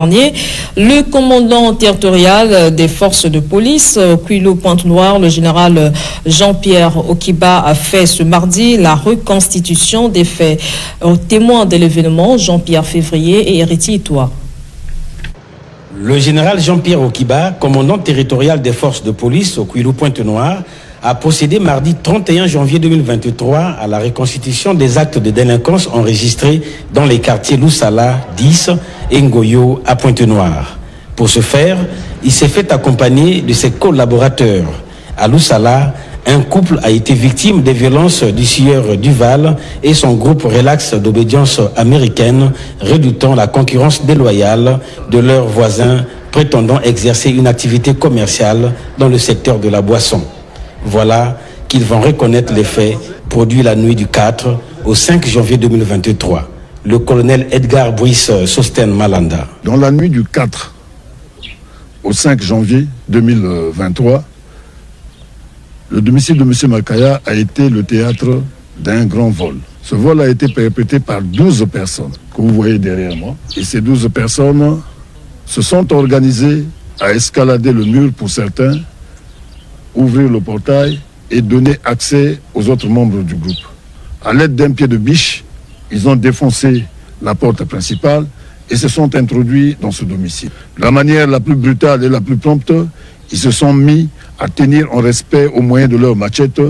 Le commandant territorial des forces de police, Kouilou Pointe-Noire, le général Jean-Pierre Okiba, a fait ce mardi la reconstitution des faits. Témoin de l'événement, Jean-Pierre Février et Héritier Itoa. Le général Jean-Pierre Okiba, commandant territorial des forces de police au Kouilou Pointe-Noire, a procédé mardi 31 janvier 2023 à la reconstitution des actes de délinquance enregistrés dans les quartiers Loussala, 10 et Ngoyo à Pointe-Noire. Pour ce faire, il s'est fait accompagner de ses collaborateurs. À Loussala, un couple a été victime des violences du sieur Duval et son groupe relax d'obédience américaine, redoutant la concurrence déloyale de leurs voisins prétendant exercer une activité commerciale dans le secteur de la boisson. Voilà qu'ils vont reconnaître les faits produits la nuit du 4 au 5 janvier 2023. Le colonel Edgar Brice Sosten Malanda. Dans la nuit du 4 au 5 janvier 2023, le domicile de M. Makaya a été le théâtre d'un grand vol. Ce vol a été perpétré par 12 personnes, que vous voyez derrière moi. Et ces 12 personnes se sont organisées à escalader le mur pour certains, ouvrir le portail et donner accès aux autres membres du groupe. À l'aide d'un pied de biche, ils ont défoncé la porte principale et se sont introduits dans ce domicile. De la manière la plus brutale et la plus prompte, ils se sont mis à tenir en respect au moyen de leur machette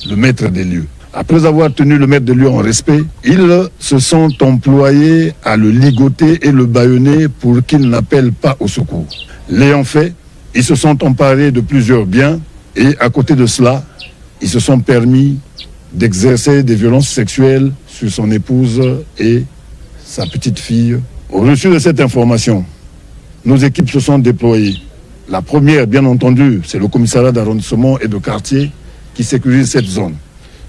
le maître des lieux. Après avoir tenu le maître des lieux en respect, ils se sont employés à le ligoter et le bâillonner pour qu'il n'appelle pas au secours. L'ayant fait, ils se sont emparés de plusieurs biens. Et à côté de cela, ils se sont permis d'exercer des violences sexuelles sur son épouse et sa petite fille. Au reçu de cette information, nos équipes se sont déployées. La première, bien entendu, c'est le commissariat d'arrondissement et de quartier qui sécurise cette zone.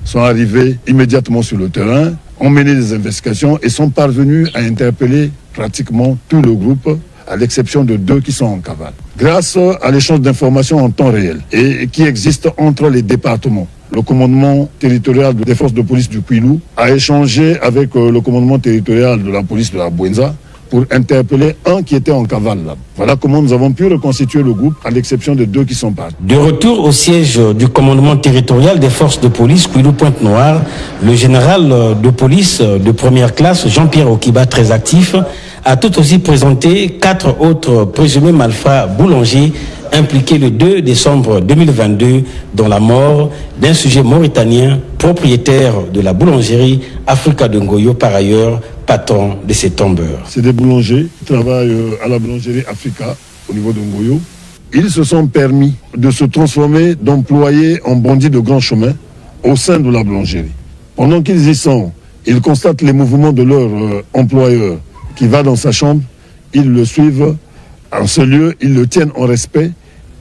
Ils sont arrivés immédiatement sur le terrain, ont mené des investigations et sont parvenus à interpeller pratiquement tout le groupe, à l'exception de 2 qui sont en cavale. Grâce à l'échange d'informations en temps réel et qui existe entre les départements, le commandement territorial des forces de police du Kouilou a échangé avec le commandement territorial de la police de la Bouenza pour interpeller un qui était en cavale là. Voilà comment nous avons pu reconstituer le groupe, à l'exception de 2 qui sont partis. De retour au siège du commandement territorial des forces de police Kouilou Pointe-Noire, le général de police de première classe, Jean-Pierre Okiba, très actif, a tout aussi présenté 4 autres présumés malfrats boulangers impliqués le 2 décembre 2022 dans la mort d'un sujet mauritanien propriétaire de la boulangerie Africa de Ngoyo, par ailleurs patron de ces tombeurs. C'est des boulangers qui travaillent à la boulangerie Africa au niveau de Ngoyo. Ils se sont permis de se transformer d'employés en bandits de grand chemin au sein de la boulangerie. Pendant qu'ils y sont, ils constatent les mouvements de leur employeur qui va dans sa chambre, ils le suivent en ce lieu, ils le tiennent en respect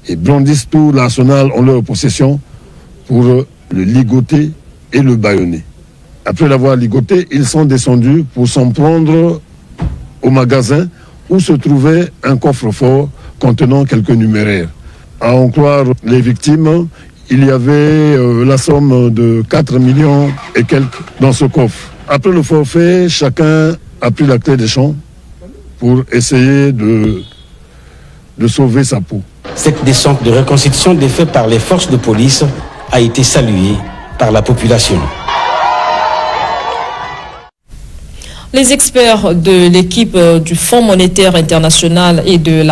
et brandissent tout l'arsenal en leur possession pour le ligoter et le bâillonner. Après l'avoir ligoté, ils sont descendus pour s'en prendre au magasin où se trouvait un coffre-fort contenant quelques numéraires. À en croire les victimes, il y avait la somme de 4 millions et quelques dans ce coffre. Après le forfait, chacun a pris la clé des champs pour essayer de sauver sa peau. Cette descente de reconstitution des faits par les forces de police a été saluée par la population. Les experts de l'équipe du Fonds monétaire international et de la